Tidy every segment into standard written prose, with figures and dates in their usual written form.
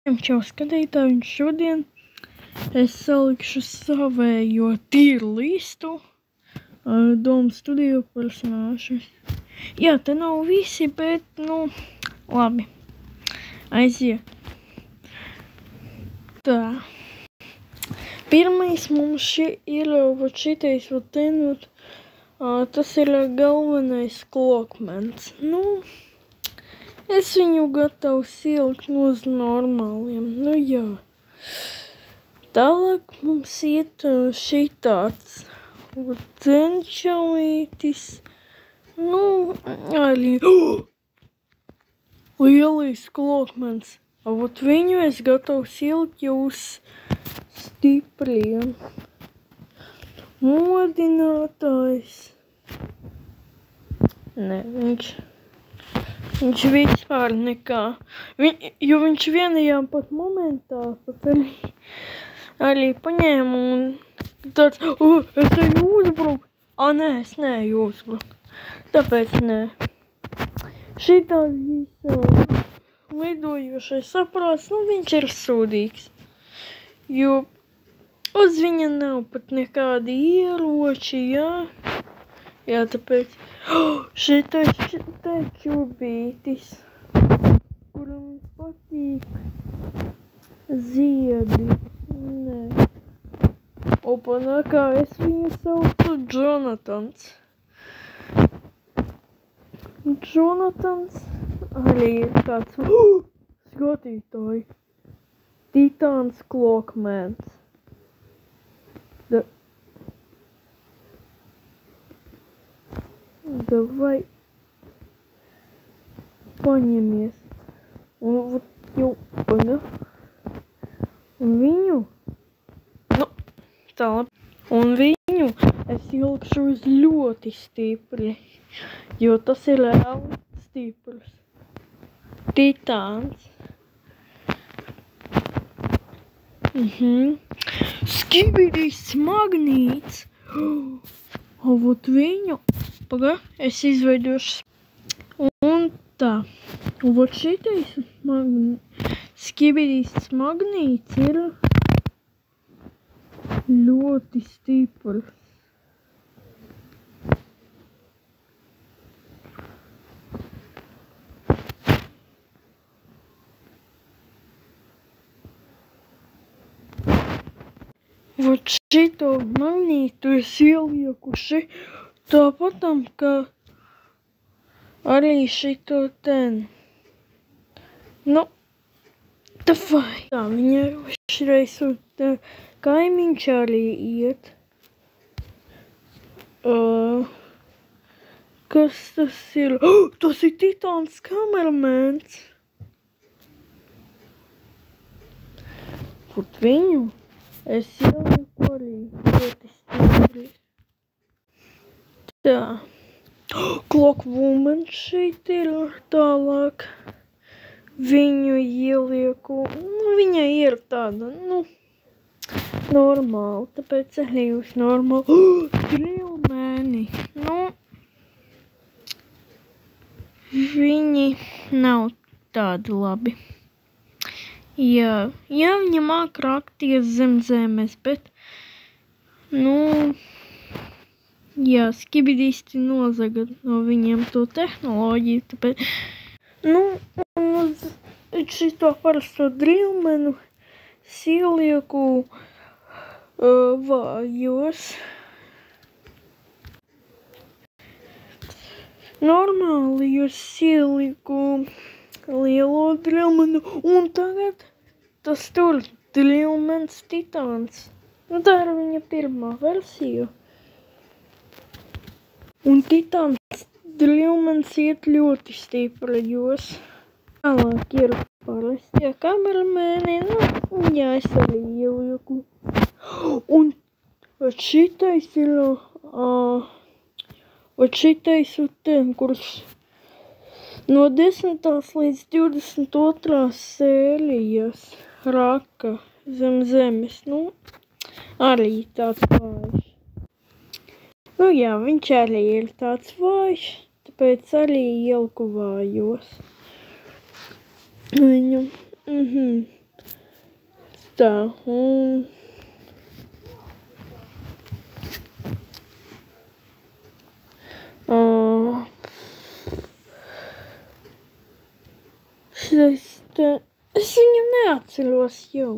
Čau skatītāji, un šodien es salikšu savējo tīru listu Doma studiju personāžu. Jā, te nav visi, bet, labi. Aiziet. Tā. Pirmais mums ir šitais, tas ir galvenais klokmens. Es viņu gatavs ielikt uz normāliem, jā. Tālāk mums iet šitāds dzenčalītis, arī lielais klokmens. Viņu es gatavs ielikt jau uz stipriem. Modinātājs. Nē, Viņš vispār nekā, jo viņš vienajā pat momentā arī paņēma un tāds, es tevi uzbruku. Nē, es neju uzbruku, tāpēc nē. Šitāds lidojošais saprāts, viņš ir sūdīgs, jo uz viņa nav pat nekādi ieroči, jā. Jā, tāpēc šitais čubītis, kuram patīk ziedi. Nē. Opanākā es viņu saucu Jonatans. Jonatans arī ir tāds skatītāji. Titāns klokmens. Davai paņemies. Un viņu, tā labi. Un viņu es ilgšu uz ļoti stipri, jo tas ir reāli stiprs. Titāns. Skibidis magnīts. Viņu. Es izveidošu. Un tā. Šitais skibidis magnīts ir ļoti stiprs. Šito magnītu es ieliekuši tāpatam, ka arī šito ten. Davai. Tā, viņa šreiz un kaimiņš arī iet. Kas tas ir? Tas ir Titāns kameramēns. Viņu es ielieku arī ļoti stipri. Tā. Clockwoman šeit ir tālāk. Viņu ielieku, viņa ir tāda, normāla, tāpēc arī uz normālu. Drillmeni. Viņi nav tādi labi. Jā, viņa māk rakties zem zemes, bet, jā, skibidīsti nozaga no viņiem to tehnoloģiju, tāpēc, uz šito parasto drillmenu ielieku vājos. Normāli jūs ielieku lielo drillmenu, un tagad tas tur drillmens Titāns. Tā ir viņa pirmā versija. Un Titāns drillmens iet ļoti stiprajos. Tālāk ir parastie kameramēni, jā, es arī ielieku. Un šitais ir, kurš no 10. līdz 22. sērijas raka zem zemes, arī tāds vājš. Jā, viņš arī ir tāds vājš, tāpēc arī ieliku vājos viņu. Tā, un... Es viņu neatceros jau.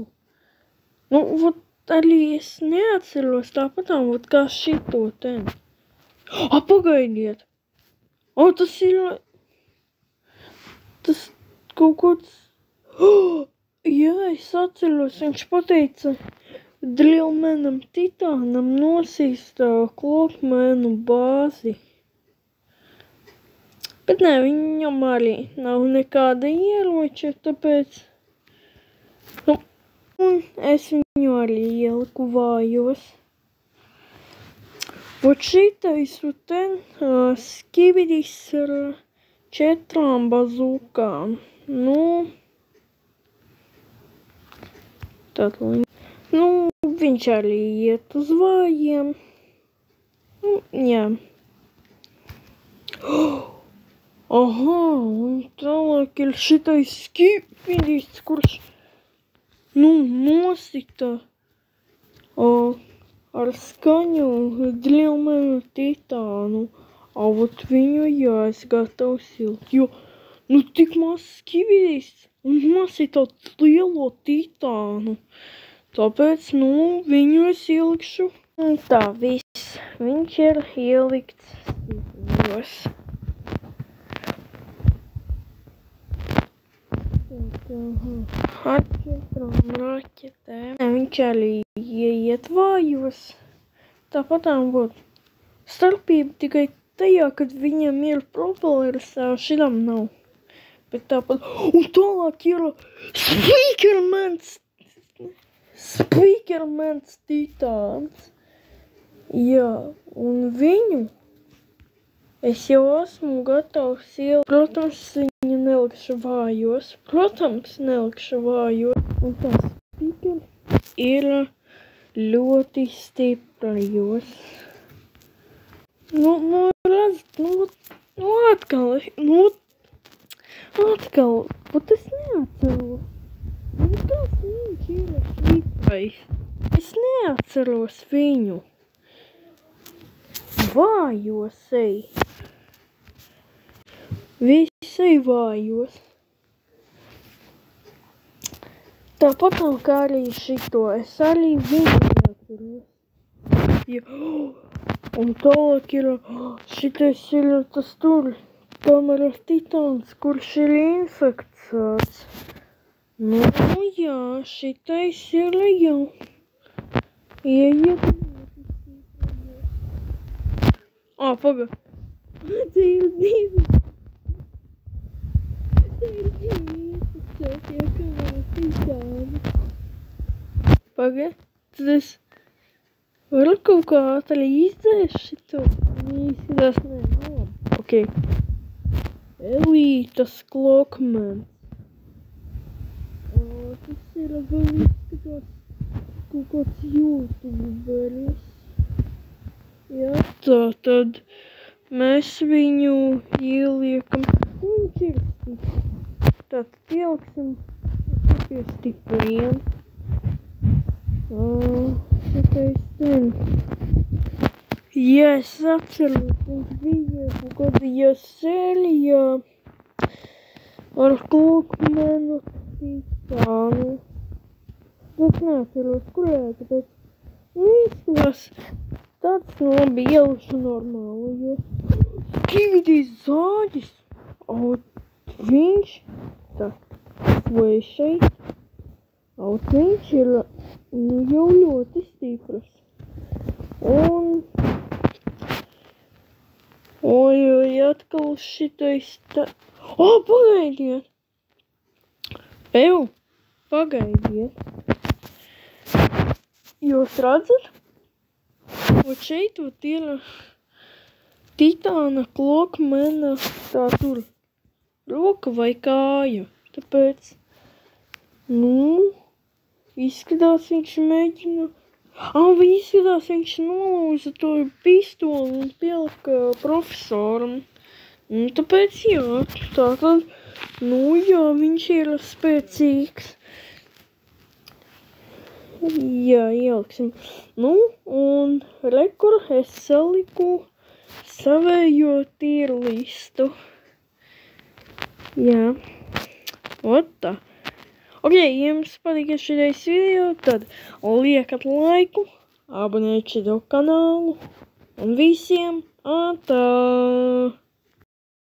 Nu, vot arī es neatceros tāpatām, vot kā šito ten. Pagaidiet! Tas ir... Tas kaut kāds... Jā, es atceros, viņš pateica Drillmanam Titānam nosīst Clockmanu bāzi. Bet nē, viņam arī nav nekāda ieroča, tāpēc... Nu, un es viņu arī ieliku vājos. Vot šitais ten skibidis ar 4 bazūkām. Nu... Tad, nu, viņš arī iet uz vājiem. Nu, jā. Aha, un tālāk ir šitais skibidis, kurš, nu, nosita ar skaņu Drillmanu Titānu. Vot viņu jāizgatavs ilgt, jo, nu, tik maz skibidis un nosita lielo Titānu. Tāpēc, nu, viņu es ielikšu. Un tā, viss. Viņš ir ielikts stipros. Ar 4 raķetēm. Viņš arī ieiet vājos. Tāpatām būtu starpība tikai tajā, kad viņam ir propelleris, šitam nav. Bet tāpat... Un tālāk ir Speakermans Titāns. Jā, un viņu es jau esmu gatavs ielikt. Protams, viņu nelikšu vājos. Un tā Speaker ir ļoti stiprajos. Nu, redzat, atkal, bet es neatceros. Kas viņš ir šitrais? Es neatceros viņu. Vājos ej. Visi vājos. Tāpat kā arī šito, es arī viņu neatceros. Jā. Un tālāk ir, šitais ir tas tur, tomēr Titāns, kurš ir infekcēts. Nu jā, šitais ir jau. Ieiet. Paga. Te ir 2. Te ir 2 Titāni. Paga, tad es varu kaut kā arī izdzēst šito. Izskatās, nē, ok. Elītas Clockmans. Tas ir vēl izskatās kaut kāds YouTuberis. Jā, tā tad mēs viņu ieliekam. Viņš ir stiprs. Tātad ieliksim pie stipriem. Šitais ten. Ja es atceros, viņš bija kaut kādā sērijā ar Clockmanu Titānu. Bet neatceros, kurē, tāpēc izskatās. Tāds labi ielikšu normāli, jo skibidis zāģis. Viņš tā vai šeit. Viņš ir jau ļoti stiprs. Un atkal šitais tā... Pagaidiet! Pagaidiet! Jūs redzat? Ot šeit ir Titāna Clockmana tā tur roka vai kāja. Tāpēc, nu, izskatās viņš mēģina... Izskatās viņš nolūza to pistoli un pielika profesoram. Tāpēc, jā, tātad, nu, jā, viņš ir spēcīgs. Jā, ieliksim. Nu, un rekur es saliku savējo tīru listu. Jā. Ot tā. Ok, ja jums patika šis video, tad liekat laiku, abonēt šo kanālu un visiem atā!